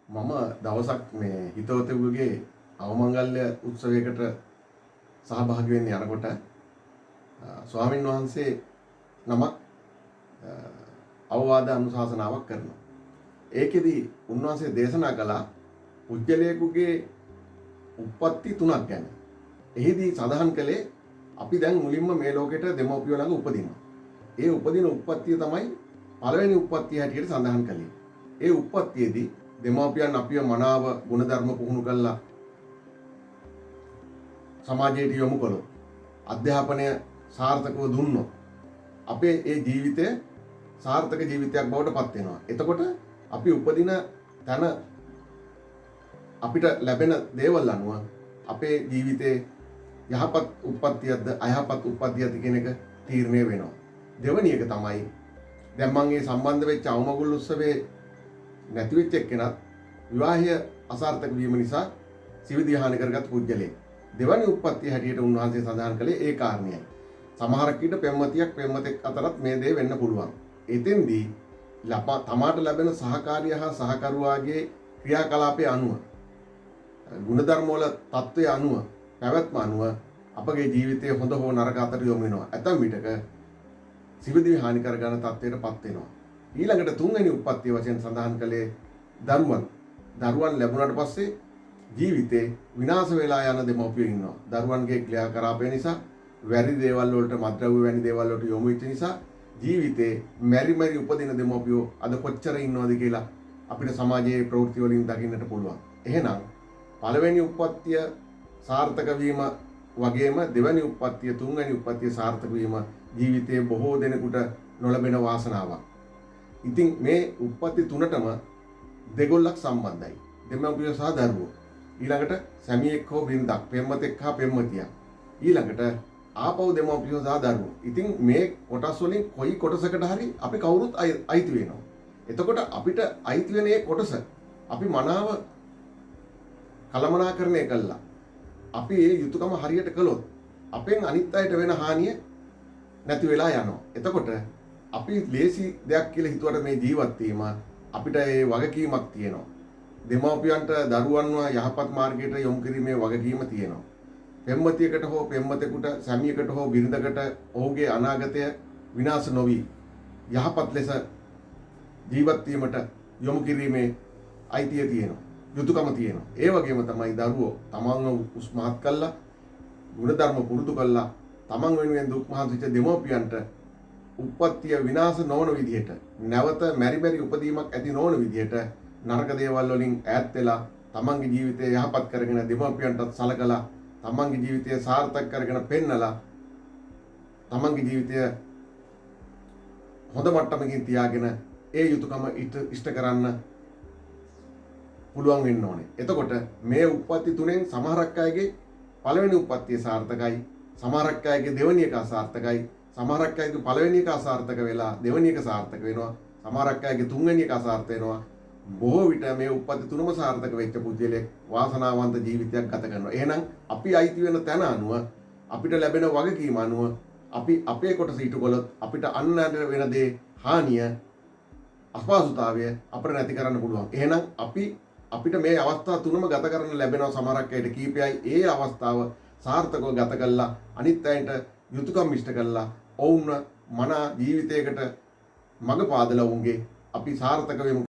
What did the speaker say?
මම දවසක් මේ හිතවතෙකුගේ අවමංගල්‍ය උත්සවයකට සහභාගී වෙන්න යනකොට ස්වාමින් වහන්සේ නමක් අවවාද අනුශාසනාවක් කරනවා. ඒකෙදි උන්වහන්සේ දේශනා කළා පුජ්‍යලයකගේ උප්පත්ති තුනක් ගැන. එහිදී සඳහන් කළේ අපි දැන් මුලින්ම මේ ලෝකෙට දෙමව්පියෝ ළඟ උපදිනවා. ඒ උපදින උප්පත්තිය තමයි පළවෙනි උප්පත්තිය හැටියට සඳහන් කළේ. ඒ උප්පත්තියේදී දෙමව්පියන් අපිව මනාව ගුණධර්ම පුහුණු කළා සමාජයට යොමු කළොත් අධ්‍යාපනය සාර්ථකව දුන්නොත් අපේ ඒ ජීවිතය සාර්ථක ජීවිතයක් බවට පත් වෙනවා. එතකොට අපි උපදින තැන අපිට ලැබෙන දේවල් අනුව අපේ ජීවිතේ යහපත් උප්පත්තියක්ද අයහපත් උප්පත්තියක්ද කියන එක තීරණය වෙනවා. දෙවැනි එක තමයි දැන් මම මේ සම්බන්ධ වෙච්ච අවමගුල් උත්සවයේ නැති වෙච්ච එක්කෙනත් විවාහය අසාර්ථක වීම නිසා සිවිදි හානි කරගත් පුජ්‍යලේ. දෙවැනි උප්පත්තිය හැටියට උන්වහන්සේ සඳහන් කළේ ඒ කාරණයයි. සමහරක් විට පෙම්වතෙක් අතරත් මේ දේ වෙන්න පුළුවන්. එතෙන්දී තමාට ලැබෙන සහකාරිය හා සහකරුවාගේ ක්‍රියාකලාපයේ අනුව ගුණධර්ම වල தত্ত্বය අනුව පැවැත්ම අනුව අපගේ ජීවිතයේ හොඳ හෝ නරක අතර යොමු වෙනවා. ඇතම් විටක සිවිදි හානි කර ගන්න තත්ත්වයටපත් වෙනවා. ඊළඟට තුන්වෙනි උප්පත්තිය වශයෙන් සඳහන් කළේ දරුවන්. දරුවන් ලැබුණාට පස්සේ ජීවිතේ විනාශ වෙලා යන දෙමව්පියෝ ඉන්නවා. දරුවන්ගේ ක්‍රියාකලාපය නිසා වැරදි දේවල් වලට මත්ද්‍රව්‍ය වැනි දේවල් වලට යොමු වෙච්ච නිසා ජීවිතේ මෙරි උපදින දෙමව්පියෝ අද කොච්චර ඉන්නවද කියලා අපිට සමාජයේ ප්‍රවෘත්ති වලින් දකින්නට පුළුවන්. එහෙනම් පළවෙනි උප්පත්තිය සාර්ථක වීම වගේම දෙවැනි උප්පත්තිය තුන්වැනි උප්පත්තිය සාර්ථක වීම ජීවිතයේ බොහෝ දෙනෙකුට නොලැබෙන වාසනාවක්. ඉතින් මේ උප්පත්ති තුනටම දෙගොල්ලක් සම්බන්ධයි. දෙමව්පියෝ සහ දරුවෝ. ඊළඟට සැමියෙක් හෝ බිරිඳක්, පෙම්වතෙක් හා පෙම්වතියක්. ඊළඟට ආපහු දෙමව්පියෝ සහ දරුවෝ. ඉතින් මේ කොටස් වලින් කොයි කොටසකට හරි අපි කවුරුත් අයිති වෙනවා. එතකොට අපිට අයිති වෙන මේ කොටස අපි මනාව කළමනාකරණය කළා. අපි මේ යුතුයකම හරියට කළොත් අපෙන් අනිත් අයට වෙන හානිය නැති වෙලා යනවා. එතකොට අපි ලේසි දෙයක් කියලා හිතුවට මේ ජීවත් වීම අපිට ඒ වගකීමක් තියෙනවා. දෙමව්පියන්ට දරුවන්ව යහපත් මාර්ගයට යොමු කිරීමේ වගකීම තියෙනවා. පෙම්වතියකට හෝ පෙම්වතෙකුට සැමියකට හෝ බිරිඳකට ඔහුගේ අනාගතය විනාශ නොවි යහපත් ලෙස ජීවත් වීමට යොමු කිරීමේ අයිතිය තියෙනවා. යුතුයකම තියෙනවා. ඒ වගේම තමයි දරුවෝ තමන්ව උස්මහත් කළා ගුණධර්ම පුරුදු කළා තමන් වෙනුවෙන් දුක් මහන්සි වෙච්ච දෙමව්පියන්ට උප්පත්තිය විනාශ නොවන විදිහට නැවත මෙරි උපදීමක් ඇති නොවන විදිහට නරක දේවල් වලින් ඈත් වෙලා තමන්ගේ ජීවිතය යහපත් කරගෙන දෙමව්පියන්ටත් සලකලා තමන්ගේ ජීවිතය සාර්ථක කරගෙන පෙන්නලා තමන්ගේ ජීවිතය හොඳ මට්ටමකින් තියාගෙන ඒ යුතුයකම ඉෂ්ට කරන්න පුළුවන් වෙන්න ඕනේ. එතකොට මේ උප්පත්ති තුනෙන් සමහරක් අයගේ පළවෙනි උප්පත්තිය සාර්ථකයි, සමහරක් අයගේ දෙවෙනි එක අසාර්ථකයි, සමහරක් අයගේ පළවෙනි එක අසාර්ථක වෙලා දෙවෙනි එක සාර්ථක වෙනවා, සමහරක් අයගේ තුන්වෙනි එක අසාර්ථක වෙනවා. බොහෝ විට මේ උප්පත්ති තුනම සාර්ථක වෙච්ච පුද්ගලයෙක් වාසනාවන්ත ජීවිතයක් ගත කරනවා. එහෙනම් අපි අයිති වෙන තැන අනුව අපිට ලැබෙන වගකීම අනුව අපි අපේ කොටස ඊට කළොත් අපිට අන්නට වෙන දේ හානිය අපහසුතාවය අපිට නැති කරන්න පුළුවන්. එහෙනම් අපිට මේ අවස්ථා තුනම ගත කරන්න ලැබෙනවා. සමහරක් අයට කීපයයි ඒ අවස්ථාව සාර්ථකව ගත කළා අනිත් අයට යුතුයකම් ඉෂ්ට කළා ඔවුන් මන ජීවිතයකට මඟ පාදලා වුන්ගේ අපි සාර්ථක වෙමු